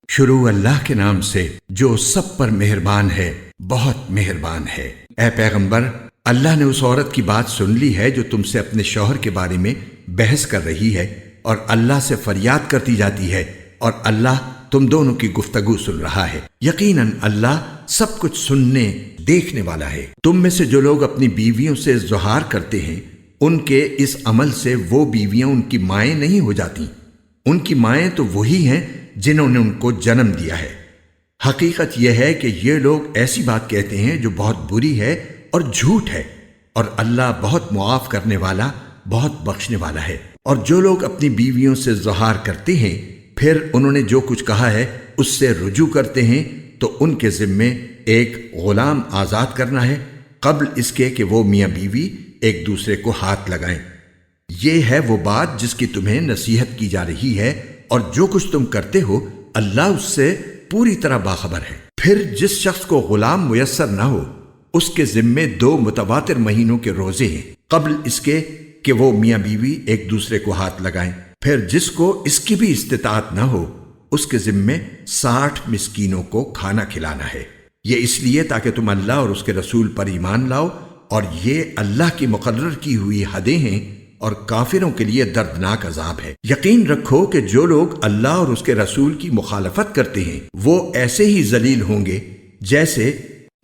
شروع اللہ کے نام سے جو سب پر مہربان ہے، بہت مہربان ہے۔ اے پیغمبر، اللہ نے اس عورت کی بات سن لی ہے جو تم سے اپنے شوہر کے بارے میں بحث کر رہی ہے اور اللہ سے فریاد کرتی جاتی ہے، اور اللہ تم دونوں کی گفتگو سن رہا ہے۔ یقیناً اللہ سب کچھ سننے دیکھنے والا ہے۔ تم میں سے جو لوگ اپنی بیویوں سے زہار کرتے ہیں، ان کے اس عمل سے وہ بیویاں ان کی مائیں نہیں ہو جاتی۔ ان کی مائیں تو وہی ہیں جنہوں نے ان کو جنم دیا ہے۔ حقیقت یہ ہے کہ یہ لوگ ایسی بات کہتے ہیں جو بہت بری ہے اور جھوٹ ہے، اور اللہ بہت معاف کرنے والا، بہت بخشنے والا ہے۔ اور جو لوگ اپنی بیویوں سے زہار کرتے ہیں، پھر انہوں نے جو کچھ کہا ہے اس سے رجوع کرتے ہیں، تو ان کے ذمے ایک غلام آزاد کرنا ہے قبل اس کے کہ وہ میاں بیوی ایک دوسرے کو ہاتھ لگائیں۔ یہ ہے وہ بات جس کی تمہیں نصیحت کی جا رہی ہے، اور جو کچھ تم کرتے ہو اللہ اس سے پوری طرح باخبر ہے۔ پھر جس شخص کو غلام میسر نہ ہو، اس کے ذمے 2 متواتر مہینوں کے روزے ہیں قبل اس کے کہ وہ میاں بیوی ایک دوسرے کو ہاتھ لگائیں۔ پھر جس کو اس کی بھی استطاعت نہ ہو، اس کے ذمے 60 مسکینوں کو کھانا کھلانا ہے۔ یہ اس لیے تاکہ تم اللہ اور اس کے رسول پر ایمان لاؤ، اور یہ اللہ کی مقرر کی ہوئی حدیں ہیں، اور کافروں کے لیے دردناک عذاب ہے۔ یقین رکھو کہ جو لوگ اللہ اور اس کے رسول کی مخالفت کرتے ہیں، وہ ایسے ہی ذلیل ہوں گے جیسے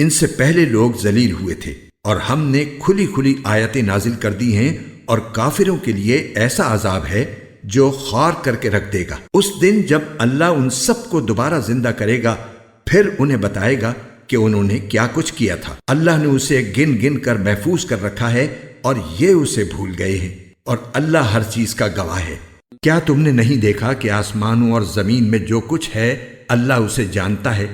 ان سے پہلے لوگ ذلیل ہوئے تھے، اور ہم نے کھلی کھلی آیتیں نازل کر دی ہیں، اور کافروں کے لیے ایسا عذاب ہے جو خار کر کے رکھ دے گا۔ اس دن جب اللہ ان سب کو دوبارہ زندہ کرے گا، پھر انہیں بتائے گا کہ انہوں نے کیا کچھ کیا تھا۔ اللہ نے اسے گن گن کر محفوظ کر رکھا ہے، اور یہ اسے بھول گئے ہیں، اور اللہ ہر چیز کا گواہ ہے۔ کیا تم نے نہیں دیکھا کہ آسمانوں اور زمین میں جو کچھ ہے اللہ اسے جانتا ہے؟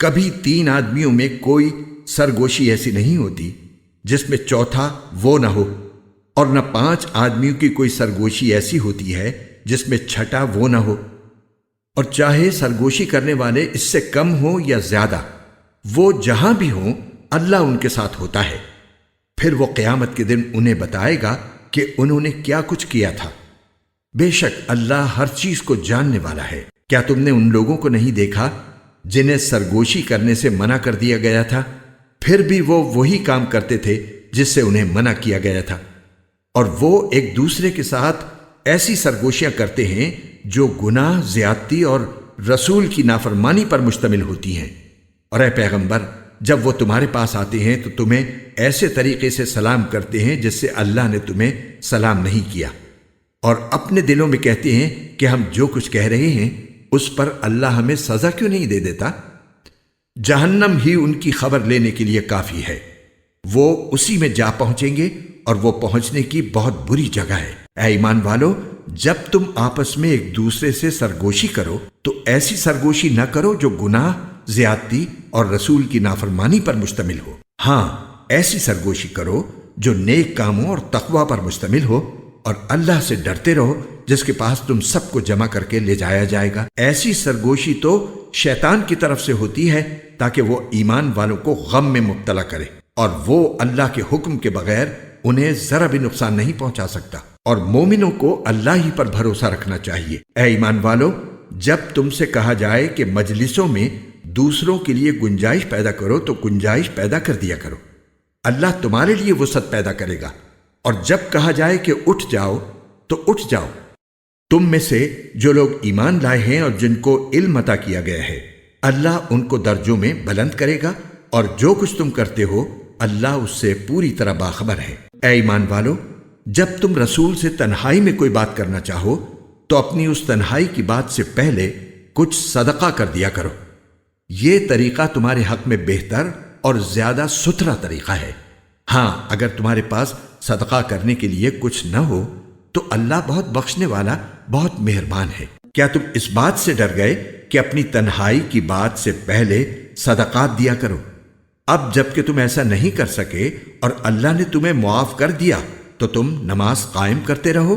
کبھی 3 آدمیوں میں کوئی سرگوشی ایسی نہیں ہوتی جس میں چوتھا وہ نہ ہو، اور نہ 5 آدمیوں کی کوئی سرگوشی ایسی ہوتی ہے جس میں چھٹا وہ نہ ہو۔ اور چاہے سرگوشی کرنے والے اس سے کم ہو یا زیادہ، وہ جہاں بھی ہوں اللہ ان کے ساتھ ہوتا ہے۔ پھر وہ قیامت کے دن انہیں بتائے گا کہ انہوں نے کیا کچھ کیا تھا۔ بے شک اللہ ہر چیز کو جاننے والا ہے۔ کیا تم نے ان لوگوں کو نہیں دیکھا جنہیں سرگوشی کرنے سے منع کر دیا گیا تھا، پھر بھی وہ وہی کام کرتے تھے جس سے انہیں منع کیا گیا تھا؟ اور وہ ایک دوسرے کے ساتھ ایسی سرگوشیاں کرتے ہیں جو گناہ، زیادتی اور رسول کی نافرمانی پر مشتمل ہوتی ہیں۔ اور اے پیغمبر، جب وہ تمہارے پاس آتے ہیں تو تمہیں ایسے طریقے سے سلام کرتے ہیں جس سے اللہ نے تمہیں سلام نہیں کیا، اور اپنے دلوں میں کہتے ہیں کہ ہم جو کچھ کہہ رہے ہیں اس پر اللہ ہمیں سزا کیوں نہیں دے دیتا؟ جہنم ہی ان کی خبر لینے کے لیے کافی ہے، وہ اسی میں جا پہنچیں گے، اور وہ پہنچنے کی بہت بری جگہ ہے۔ اے ایمان والو، جب تم آپس میں ایک دوسرے سے سرگوشی کرو تو ایسی سرگوشی نہ کرو جو گناہ، زیادتی اور رسول کی نافرمانی پر مشتمل ہو۔ ہاں، ایسی سرگوشی کرو جو نیک کاموں اور تقوی پر مشتمل ہو، اور اللہ سے ڈرتے رہو جس کے پاس تم سب کو جمع کر کے لے جایا جائے گا۔ ایسی سرگوشی تو شیطان کی طرف سے ہوتی ہے تاکہ وہ ایمان والوں کو غم میں مبتلا کرے، اور وہ اللہ کے حکم کے بغیر انہیں ذرا بھی نقصان نہیں پہنچا سکتا۔ اور مومنوں کو اللہ ہی پر بھروسہ رکھنا چاہیے۔ اے ایمان والو، جب تم سے کہا جائے کہ مجلسوں میں دوسروں کے لیے گنجائش پیدا کرو تو گنجائش پیدا کر دیا کرو، اللہ تمہارے لیے وسعت پیدا کرے گا۔ اور جب کہا جائے کہ اٹھ جاؤ تو اٹھ جاؤ۔ تم میں سے جو لوگ ایمان لائے ہیں اور جن کو علم عطا کیا گیا ہے، اللہ ان کو درجوں میں بلند کرے گا، اور جو کچھ تم کرتے ہو اللہ اس سے پوری طرح باخبر ہے۔ اے ایمان والو، جب تم رسول سے تنہائی میں کوئی بات کرنا چاہو تو اپنی اس تنہائی کی بات سے پہلے کچھ صدقہ کر دیا کرو۔ یہ طریقہ تمہارے حق میں بہتر اور زیادہ ستھرا طریقہ ہے۔ ہاں، اگر تمہارے پاس صدقہ کرنے کے لیے کچھ نہ ہو تو اللہ بہت بخشنے والا، بہت مہربان ہے۔ کیا تم اس بات سے ڈر گئے کہ اپنی تنہائی کی بات سے پہلے صدقات دیا کرو؟ اب جب کہ تم ایسا نہیں کر سکے اور اللہ نے تمہیں معاف کر دیا تو تم نماز قائم کرتے رہو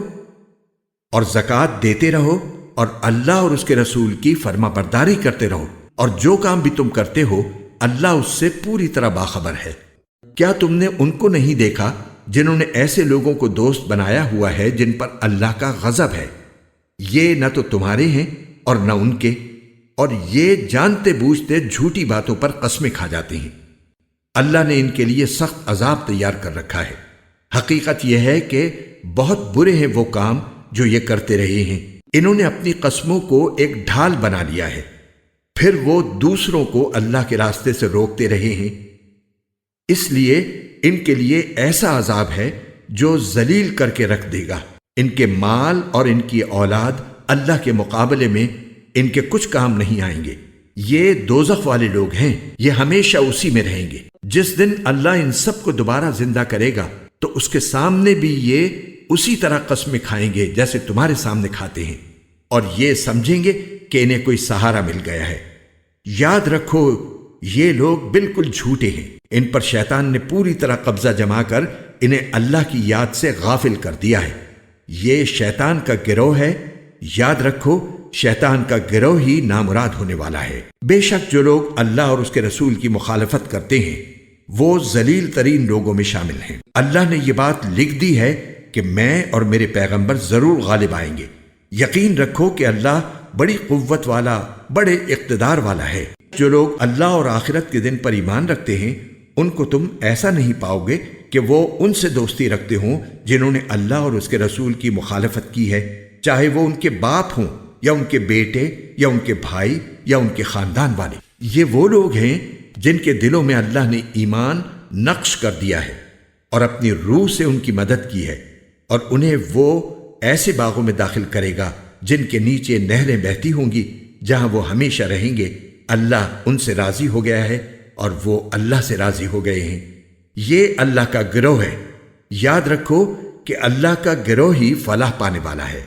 اور زکوٰۃ دیتے رہو، اور اللہ اور اس کے رسول کی فرما برداری کرتے رہو، اور جو کام بھی تم کرتے ہو اللہ اس سے پوری طرح باخبر ہے۔ کیا تم نے ان کو نہیں دیکھا جنہوں نے ایسے لوگوں کو دوست بنایا ہوا ہے جن پر اللہ کا غضب ہے؟ یہ نہ تو تمہارے ہیں اور نہ ان کے، اور یہ جانتے بوجھتے جھوٹی باتوں پر قسمیں کھا جاتے ہیں۔ اللہ نے ان کے لیے سخت عذاب تیار کر رکھا ہے۔ حقیقت یہ ہے کہ بہت برے ہیں وہ کام جو یہ کرتے رہے ہیں۔ انہوں نے اپنی قسموں کو ایک ڈھال بنا لیا ہے، پھر وہ دوسروں کو اللہ کے راستے سے روکتے رہے ہیں۔ اس لیے ان کے لیے ایسا عذاب ہے جو ذلیل کر کے رکھ دے گا۔ ان کے مال اور ان کی اولاد اللہ کے مقابلے میں ان کے کچھ کام نہیں آئیں گے۔ یہ دوزخ والے لوگ ہیں، یہ ہمیشہ اسی میں رہیں گے۔ جس دن اللہ ان سب کو دوبارہ زندہ کرے گا تو اس کے سامنے بھی یہ اسی طرح قسمیں کھائیں گے جیسے تمہارے سامنے کھاتے ہیں، اور یہ سمجھیں گے کہ انہیں کوئی سہارا مل گیا ہے۔ یاد رکھو یہ لوگ بالکل جھوٹے ہیں۔ ان پر شیطان نے پوری طرح قبضہ جما کر انہیں اللہ کی یاد سے غافل کر دیا ہے۔ یہ شیطان کا گروہ ہے، یاد رکھو شیطان کا گروہ ہی نامراد ہونے والا ہے۔ بے شک جو لوگ اللہ اور اس کے رسول کی مخالفت کرتے ہیں وہ ذلیل ترین لوگوں میں شامل ہیں۔ اللہ نے یہ بات لکھ دی ہے کہ میں اور میرے پیغمبر ضرور غالب آئیں گے۔ یقین رکھو کہ اللہ بڑی قوت والا، بڑے اقتدار والا ہے۔ جو لوگ اللہ اور آخرت کے دن پر ایمان رکھتے ہیں ان کو تم ایسا نہیں پاؤ گے کہ وہ ان سے دوستی رکھتے ہوں جنہوں نے اللہ اور اس کے رسول کی مخالفت کی ہے، چاہے وہ ان کے باپ ہوں یا ان کے بیٹے یا ان کے بھائی یا ان کے خاندان والے۔ یہ وہ لوگ ہیں جن کے دلوں میں اللہ نے ایمان نقش کر دیا ہے اور اپنی روح سے ان کی مدد کی ہے، اور انہیں وہ ایسے باغوں میں داخل کرے گا جن کے نیچے نہریں بہتی ہوں گی، جہاں وہ ہمیشہ رہیں گے۔ اللہ ان سے راضی ہو گیا ہے اور وہ اللہ سے راضی ہو گئے ہیں۔ یہ اللہ کا گروہ ہے۔ یاد رکھو کہ اللہ کا گروہ ہی فلاح پانے والا ہے۔